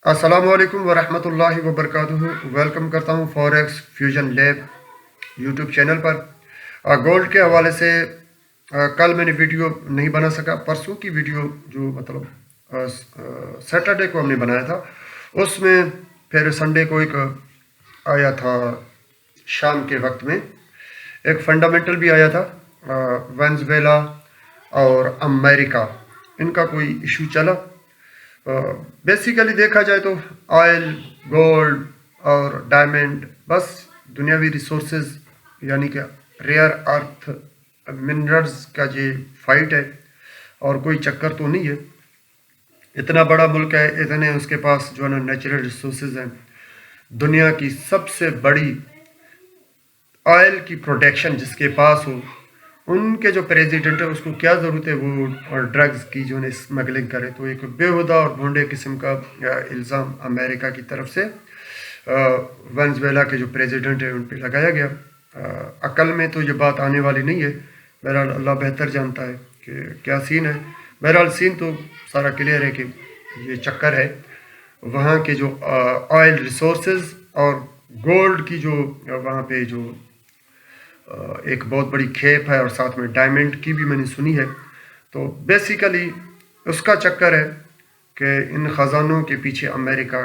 अस्सलामु अलैकुम वरहमतुल्लाहि वबरकातुहू। वेलकम करता हूँ forex fusion lab YouTube channel पर। गोल्ड के हवाले से कल मैंने वीडियो नहीं बना सका। परसों की वीडियो जो मतलब सैटरडे को हमने बनाया था, उसमें फिर संडे को एक आया था शाम के वक्त में, एक फंडामेंटल भी आया था। वेनेजुएला और अमेरिका, इनका कोई इशू चला। बेसिकली देखा जाए तो ऑयल, गोल्ड और डायमंड, बस दुनियावी रिसोर्सेज यानी कि रेयर अर्थ मिनरल्स का जो फाइट है, और कोई चक्कर तो नहीं है। इतना बड़ा मुल्क है, इतने उसके पास जो है ना नेचुरल रिसोर्सेज हैं। दुनिया की सबसे बड़ी ऑयल की प्रोडक्शन जिसके पास हो, उनके जो प्रेसिडेंट है उसको क्या ज़रूरत है वो और ड्रग्स की जो है स्मगलिंग करे। तो एक बेहुदा और भोंडे किस्म का इल्ज़ाम अमेरिका की तरफ से वेनेजुएला के जो प्रेसिडेंट है उन पर लगाया गया। अकल में तो ये बात आने वाली नहीं है। बहरहाल अल्लाह बेहतर जानता है कि क्या सीन है। बहरहाल सीन तो सारा क्लियर है कि ये चक्कर है। वहाँ के जो ऑयल रिसोर्सेज और गोल्ड की जो वहाँ पे जो एक बहुत बड़ी खेप है, और साथ में डायमंड की भी मैंने सुनी है। तो बेसिकली उसका चक्कर है कि इन ख़जानों के पीछे अमेरिका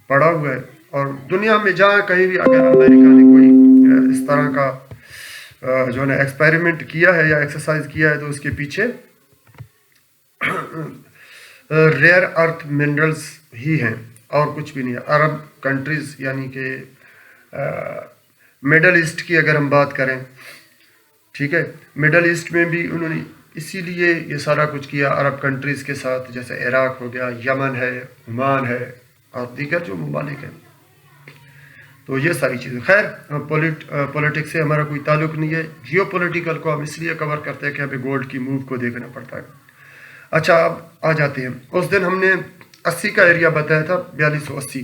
पड़ा हुआ है। और दुनिया में जहाँ कहीं भी अगर अमेरिका ने कोई इस तरह का जो है ना एक्सपेरिमेंट किया है या एक्सरसाइज किया है, तो उसके पीछे रेयर अर्थ मिनरल्स ही हैं और कुछ भी नहीं है। अरब कंट्रीज़ यानी कि मिडल ईस्ट की अगर हम बात करें, ठीक है, मिडल ईस्ट में भी उन्होंने इसीलिए ये सारा कुछ किया अरब कंट्रीज़ के साथ, जैसे इराक हो गया, यमन है, ओमान है और दीगर जो ममालिक हैं। तो ये सारी चीज़ें, खैर पॉलिटिक्स से हमारा कोई ताल्लुक नहीं है। जियो पोलिटिकल को हम इसलिए कवर करते हैं कि हमें गोल्ड की मूव को देखना पड़ता है। अच्छा, अब आ जाते हैं। उस दिन हमने 80 का एरिया बताया था, 4280,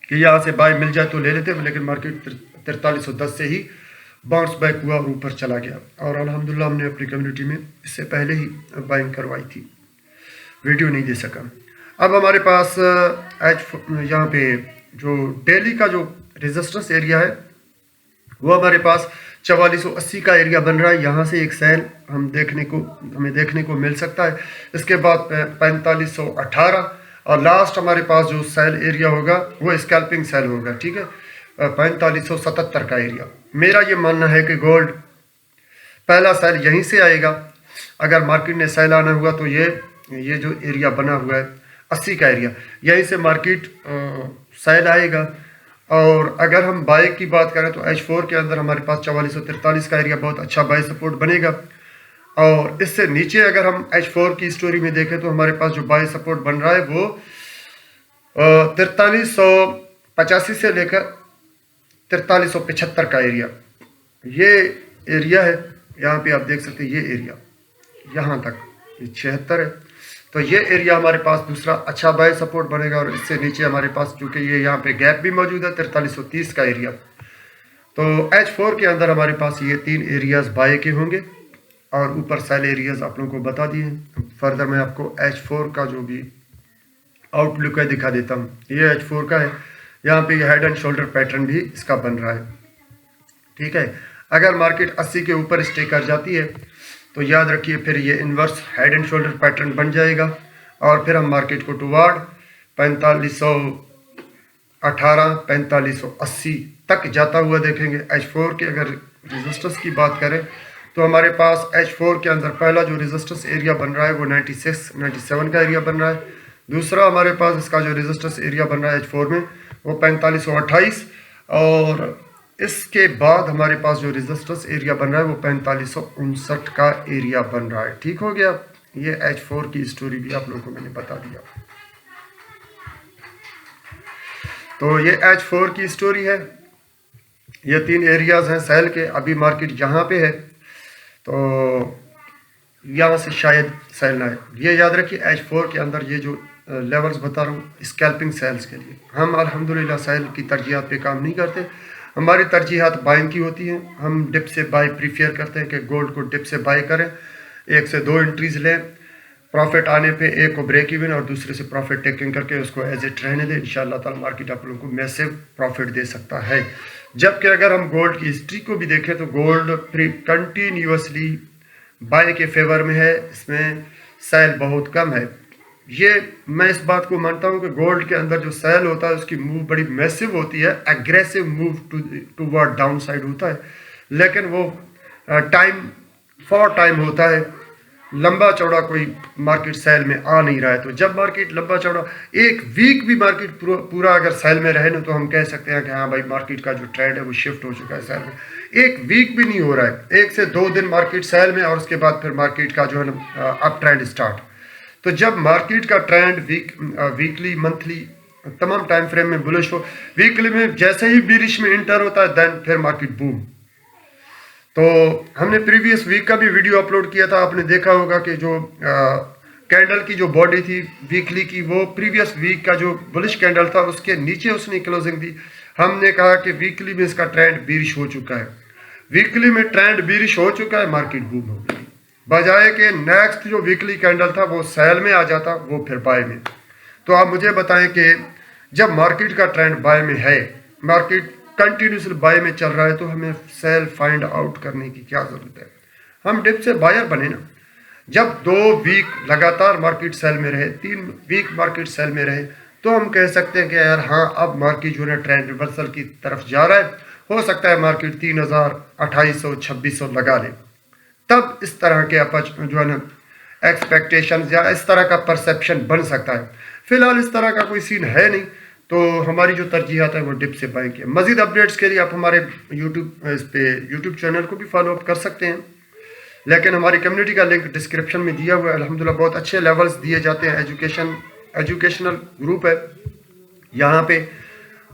कि यहाँ से बाय मिल जाए तो ले लेते हैं, लेकिन मार्केट 4310 से ही बाउंस बैक हुआ और ऊपर चला गया। और अल्हम्दुलिल्लाह हमने अपनी कम्युनिटी में इससे पहले ही बाइंग करवाई थी, वीडियो नहीं दे सका। अब हमारे पास यहाँ पे जो डेली का जो रेजिस्टेंस एरिया है वो हमारे पास 4480 का एरिया बन रहा है। यहाँ से एक सेल हमें देखने को मिल सकता है। इसके बाद 4518, और लास्ट हमारे पास जो सेल एरिया होगा वो स्कैल्पिंग सेल होगा, ठीक है, 4577 का एरिया। मेरा ये मानना है कि गोल्ड पहला सेल यहीं से आएगा। अगर मार्केट ने सेल आना हुआ तो ये जो एरिया बना हुआ है 80 का एरिया, यहीं से मार्केट सेल आएगा। और अगर हम बाय की बात करें तो H4 के अंदर हमारे पास 4443 का एरिया बहुत अच्छा बाय सपोर्ट बनेगा। और इससे नीचे अगर हम H4 की स्टोरी में देखें तो हमारे पास जो बाय सपोर्ट बन रहा है वो 4385 से लेकर 4375 का एरिया, ये एरिया है। यहाँ पे आप देख सकते हैं, ये एरिया यहाँ तक ये 76 है। तो ये एरिया हमारे पास दूसरा अच्छा बाय सपोर्ट बनेगा। और इससे नीचे हमारे पास चूँकि ये यहाँ पे गैप भी मौजूद है 4330 का एरिया, तो H4 के अंदर हमारे पास ये 3 एरियाज़ बाय के होंगे। और ऊपर सेल एरियाज़ आप लोगों को बता दिए हैं। फर्दर मैं आपको H4 का जो भी आउटलुक है दिखा देता हूँ। ये H4 का है, यहाँ पे हेड एंड शोल्डर पैटर्न भी इसका बन रहा है, ठीक है। अगर मार्केट 80 के ऊपर स्टे कर जाती है तो याद रखिए फिर ये inverse head and shoulder pattern बन जाएगा, और फिर हम मार्केट को टुवार्ड 4518 4580 तक जाता हुआ देखेंगे। H4 के अगर रेजिस्टेंस की बात करें तो हमारे पास H4 के अंदर पहला जो रेजिस्टेंस एरिया बन रहा है वो 96-97 का एरिया बन रहा है। दूसरा हमारे पास इसका जो रेजिस्टेंस एरिया बन रहा है H4 में वो 4528, और इसके बाद हमारे पास जो रेजिस्टेंस एरिया बन रहा है वो 4559 का एरिया बन रहा है। ठीक हो गया। ये H4 की स्टोरी भी आप लोगों को मैंने बता दिया। तो ये H4 की स्टोरी है। ये 3 एरियाज़ हैं सेल के। अभी मार्केट यहाँ पे है तो यहाँ से शायद सेल ना आए। ये याद रखिए H4 के अंदर ये जो लेवल्स बता रहा हूँ स्कैल्पिंग सेल्स के लिए, हम अल्हम्दुलिल्लाह सेल की तरजीहात पे काम नहीं करते। हमारी तरजीहात बाइंग की होती हैं। हम डिप से बाय प्रीफेयर करते हैं कि गोल्ड को डिप से बाय करें, 1 से 2 एंट्रीज लें। प्रॉफिट आने पे एक को ब्रेक इवन और दूसरे से प्रॉफिट टेकिंग करके उसको एज इट रहने दें। इंशाल्लाह ताला मार्केट आप लोगों को मैसिव प्रॉफिट दे सकता है। जबकि अगर हम गोल्ड की हिस्ट्री को भी देखें तो गोल्ड कंटिन्यूसली बाय के फेवर में है, इसमें सेल बहुत कम है। ये मैं इस बात को मानता हूँ कि गोल्ड के अंदर जो सेल होता है उसकी मूव बड़ी मैसिव होती है, aggressive move toward down side होता है, लेकिन वो टाइम फॉर टाइम होता है, लंबा चौड़ा कोई मार्केट सेल में आ नहीं रहा है। तो जब मार्केट लंबा चौड़ा एक वीक भी मार्केट पूरा अगर सेल में रहे ना तो हम कह सकते हैं कि हाँ भाई मार्केट का जो ट्रेंड है वो शिफ्ट हो चुका है सेल में। एक वीक भी नहीं हो रहा है, 1 से 2 दिन मार्केट सेल में और उसके बाद फिर मार्केट का जो है ना अप ट्रेंड स्टार्ट। तो जब मार्केट का ट्रेंड वीकली मंथली तमाम टाइम फ्रेम में बुलिश हो, वीकली में जैसे ही बीरिश में इंटर होता है देन फिर मार्केट बूम। तो हमने प्रीवियस वीक का भी वीडियो अपलोड किया था, आपने देखा होगा कि जो कैंडल की जो बॉडी थी वीकली की वो प्रीवियस वीक का जो बुलिश कैंडल था उसके नीचे उसने क्लोजिंग दी। हमने कहा कि वीकली में इसका ट्रेंड बीरिश हो चुका है, वीकली में ट्रेंड बीरिश हो चुका है, मार्केट बूम हो गई। बजाय के नेक्स्ट जो वीकली कैंडल था वो सेल में आ जाता, वो फिर बाय में। तो आप मुझे बताएं कि जब मार्केट का ट्रेंड बाय में है, मार्केट कंटिन्यूसली बाय में चल रहा है, तो हमें सेल फाइंड आउट करने की क्या ज़रूरत है? हम डिप से बायर बने ना। जब 2 वीक लगातार मार्केट सेल में रहे, 3 वीक मार्केट सेल में रहे, तो हम कह सकते हैं कि यार हाँ अब मार्केट जो है ट्रेंड रिवर्सल की तरफ जा रहा है, हो सकता है मार्केट 3000, 2800, 2600 लगा ले। तब इस तरह के अपच जो है ना एक्सपेक्टेशन या इस तरह का परसेप्शन बन सकता है। फिलहाल इस तरह का कोई सीन है नहीं, तो हमारी जो तरजीहात है वो डिप से बाइंग की है। मज़ीद अपडेट्स के लिए आप हमारे यूट्यूब चैनल को भी फॉलो अप कर सकते हैं, लेकिन हमारी कम्युनिटी का लिंक डिस्क्रिप्शन में दिया हुआ है। अल्हम्दुलिल्लाह बहुत अच्छे लेवल्स दिए जाते हैं, एजुकेशनल ग्रुप है, यहाँ पे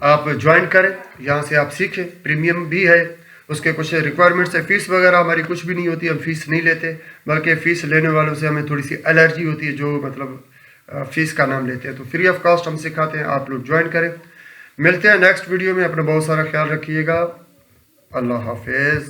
आप ज्वाइन करें, यहाँ से आप सीखें। प्रीमियम भी है, उसके कुछ रिक्वायरमेंट्स है, फ़ीस वगैरह हमारी कुछ भी नहीं होती, हम फ़ीस नहीं लेते, बल्कि फ़ीस लेने वालों से हमें थोड़ी सी एलर्जी होती है जो मतलब फ़ीस का नाम लेते हैं। तो फ्री ऑफ कॉस्ट हम सिखाते हैं, आप लोग ज्वाइन करें। मिलते हैं नेक्स्ट वीडियो में, अपना बहुत सारा ख्याल रखिएगा। अल्लाह हाफिज़।